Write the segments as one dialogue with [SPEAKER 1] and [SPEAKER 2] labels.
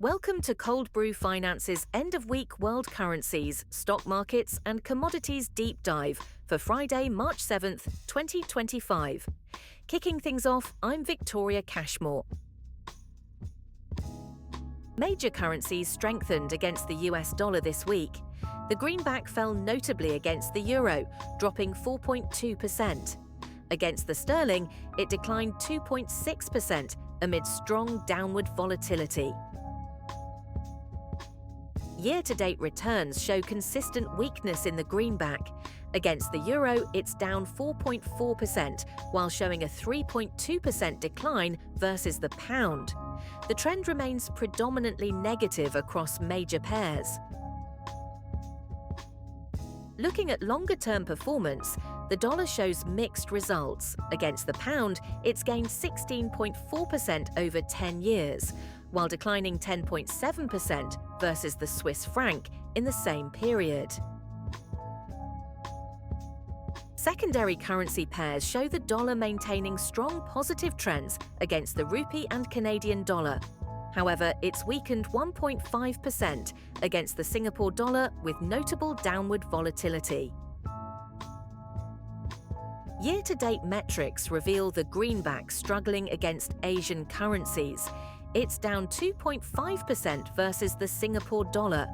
[SPEAKER 1] Welcome to Cold Brew Finance's end-of-week World Currencies, Stock Markets and Commodities Deep Dive for Friday, March 7th, 2025. Kicking things off, I'm Victoria Cashmore. Major currencies strengthened against the US dollar this week. The greenback fell notably against the euro, dropping 4.2%. Against the sterling, it declined 2.6% amid strong downward volatility. Year-to-date returns show consistent weakness in the greenback. Against the euro, it's down 4.4%, while showing a 3.2% decline versus the pound. The trend remains predominantly negative across major pairs. Looking at longer-term performance, the dollar shows mixed results. Against the pound, it's gained 16.4% over 10 years, while declining 10.7% versus the Swiss franc in the same period. Secondary currency pairs show the dollar maintaining strong positive trends against the rupee and Canadian dollar. However, it's weakened 1.5% against the Singapore dollar with notable downward volatility. Year-to-date metrics reveal the greenback struggling against Asian currencies. It's down 2.5% versus the Singapore dollar,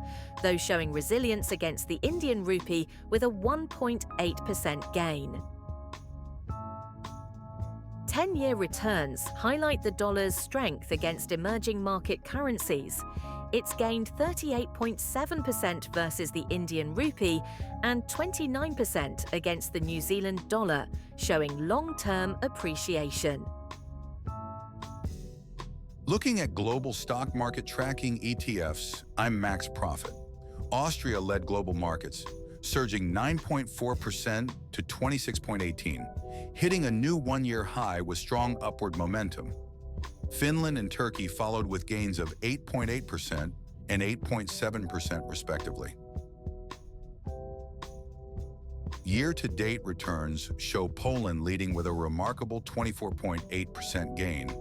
[SPEAKER 1] though showing resilience against the Indian rupee with a 1.8% gain. 10-year returns highlight the dollar's strength against emerging market currencies. It's gained 38.7% versus the Indian rupee and 29% against the New Zealand dollar, showing long-term appreciation.
[SPEAKER 2] Looking at global stock market tracking ETFs, I'm Max Profit. Austria led global markets, surging 9.4% to 26.18, hitting a new one-year high with strong upward momentum. Finland and Turkey followed with gains of 8.8% and 8.7% respectively. Year-to-date returns show Poland leading with a remarkable 24.8% gain,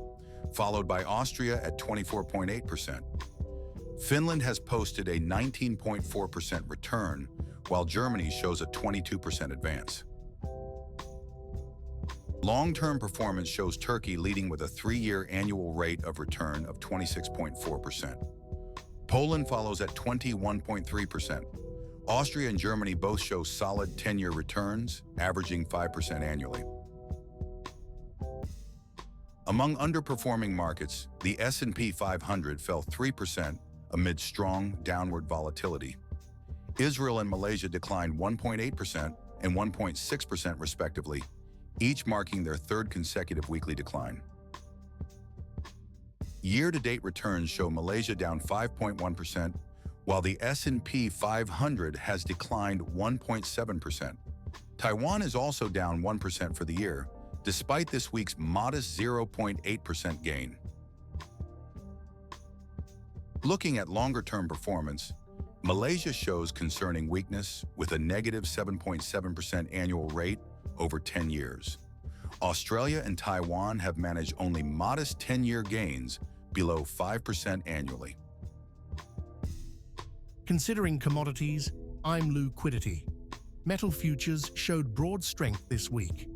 [SPEAKER 2] followed by Austria at 24.8%. Finland has posted a 19.4% return, while Germany shows a 22% advance. Long-term performance shows Turkey leading with a 3-year annual rate of return of 26.4%. Poland follows at 21.3%. Austria and Germany both show solid 10-year returns, averaging 5% annually. Among underperforming markets, the S&P 500 fell 3% amid strong downward volatility. Israel and Malaysia declined 1.8% and 1.6% respectively, each marking their third consecutive weekly decline. Year-to-date returns show Malaysia down 5.1%, while the S&P 500 has declined 1.7%. Taiwan is also down 1% for the year, despite this week's modest 0.8% gain. Looking at longer-term performance, Malaysia shows concerning weakness with a negative 7.7% annual rate over 10 years. Australia and Taiwan have managed only modest 10-year gains below 5% annually.
[SPEAKER 3] Considering commodities, I'm Liquidity. Metal futures showed broad strength this week.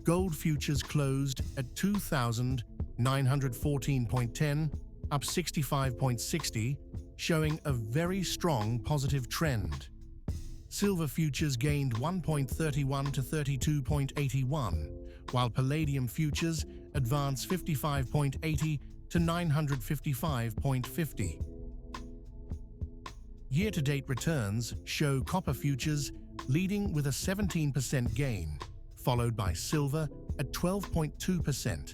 [SPEAKER 3] Gold futures closed at 2,914.10, up 65.60, showing a very strong positive trend. Silver futures gained 1.31 to 32.81, while palladium futures advanced 55.80 to 955.50. Year-to-date returns show copper futures leading with a 17% gain, followed by silver at 12.2%.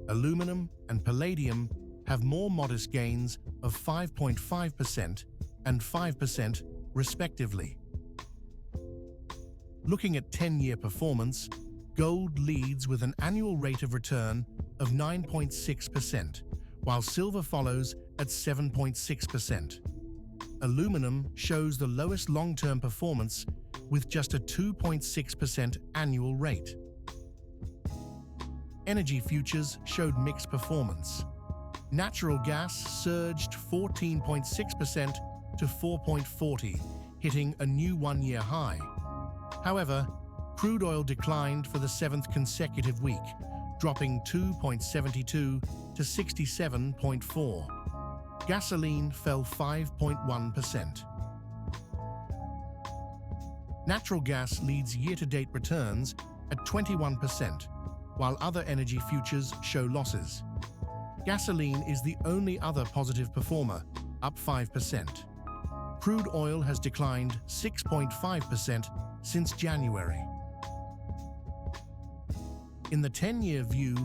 [SPEAKER 3] Aluminum and palladium have more modest gains of 5.5% and 5% respectively. Looking at 10-year performance, gold leads with an annual rate of return of 9.6%, while silver follows at 7.6%. Aluminum shows the lowest long-term performance with just a 2.6% annual rate. Energy futures showed mixed performance. Natural gas surged 14.6% to 4.40, hitting a new one-year high. However, crude oil declined for the seventh consecutive week, dropping 2.72 to 67.4. Gasoline fell 5.1%. Natural gas leads year-to-date returns at 21%, while other energy futures show losses. Gasoline is the only other positive performer, up 5%. Crude oil has declined 6.5% since January. In the 10-year view,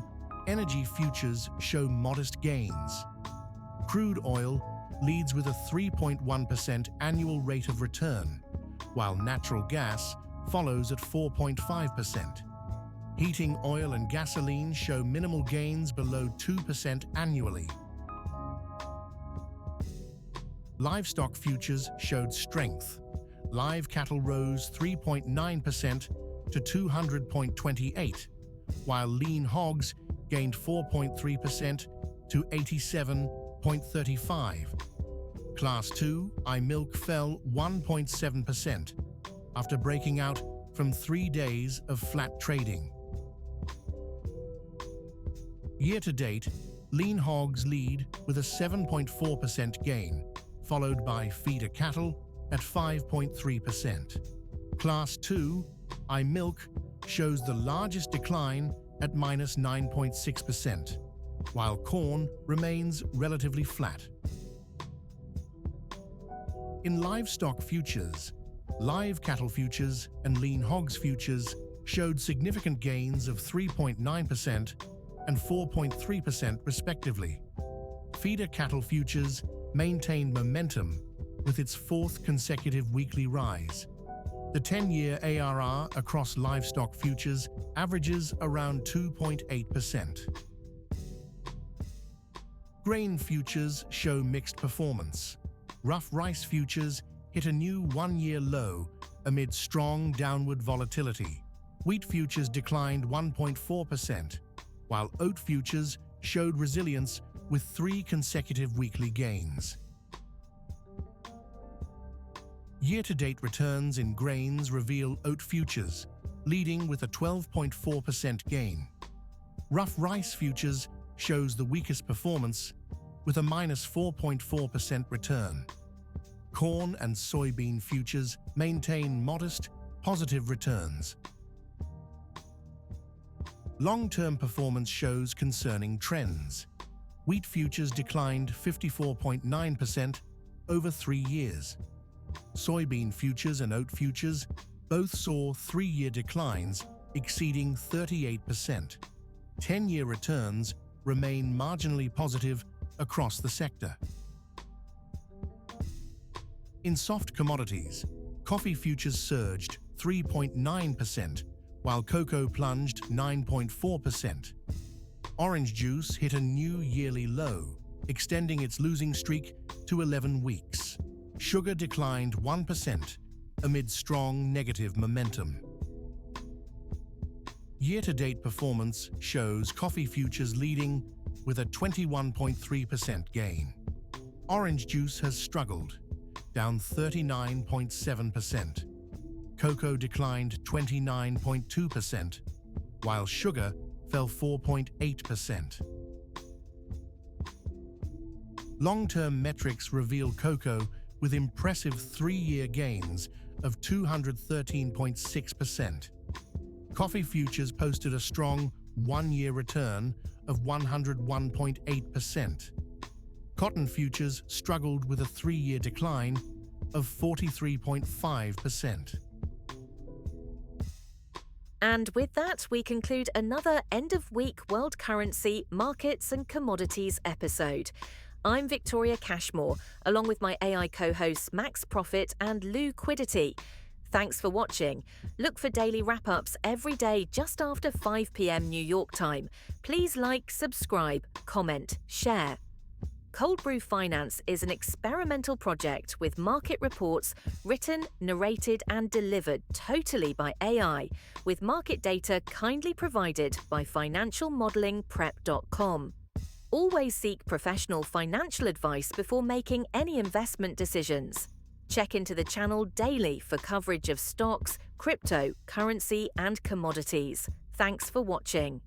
[SPEAKER 3] energy futures show modest gains. Crude oil leads with a 3.1% annual rate of return, while natural gas follows at 4.5%. Heating oil and gasoline show minimal gains below 2% annually. Livestock futures showed strength. Live cattle rose 3.9% to 200.28, while lean hogs gained 4.3% to 87.35. Class 2 milk fell 1.7% after breaking out from 3 days of flat trading. Year-to-date, lean hogs lead with a 7.4% gain, followed by feeder cattle at 5.3%. Class 2 milk shows the largest decline at minus 9.6%, while corn remains relatively flat. In livestock futures, live cattle futures and lean hogs futures showed significant gains of 3.9% and 4.3% respectively. Feeder cattle futures maintained momentum with its fourth consecutive weekly rise. The 10-year ARR across livestock futures averages around 2.8%. Grain futures show mixed performance. Rough rice futures hit a new one-year low amid strong downward volatility. Wheat futures declined 1.4%, while oat futures showed resilience with 3 consecutive weekly gains. Year-to-date returns in grains reveal oat futures, leading with a 12.4% gain. Rough rice futures shows the weakest performance with a minus 4.4% return. Corn and soybean futures maintain modest, positive returns. Long-term performance shows concerning trends. Wheat futures declined 54.9% over 3 years. Soybean futures and oat futures both saw 3-year declines exceeding 38%. 10-year returns remain marginally positive across the sector. In soft commodities, coffee futures surged 3.9%, while cocoa plunged 9.4%. Orange juice hit a new yearly low, extending its losing streak to 11 weeks. Sugar declined 1% amid strong negative momentum. Year-to-date performance shows coffee futures leading with a 21.3% gain. Orange juice has struggled, down 39.7%. Cocoa declined 29.2%, while sugar fell 4.8%. Long-term metrics reveal cocoa with impressive 3-year gains of 213.6%. Coffee futures posted a strong 1-year return of 101.8%. Cotton futures struggled with a 3-year decline of 43.5%.
[SPEAKER 1] And with that, we conclude another end-of-week World Currency, Markets and Commodities episode. I'm Victoria Cashmore, along with my AI co-hosts Max Profit and Liquidity. Thanks for watching. Look for daily wrap-ups every day just after 5 p.m. New York time. Please like, subscribe, comment, share. Cold Brew Finance is an experimental project with market reports written, narrated and delivered totally by AI, with market data kindly provided by financialmodelingprep.com. Always seek professional financial advice before making any investment decisions. Check into the channel daily for coverage of stocks, crypto, currency, and commodities. Thanks for watching.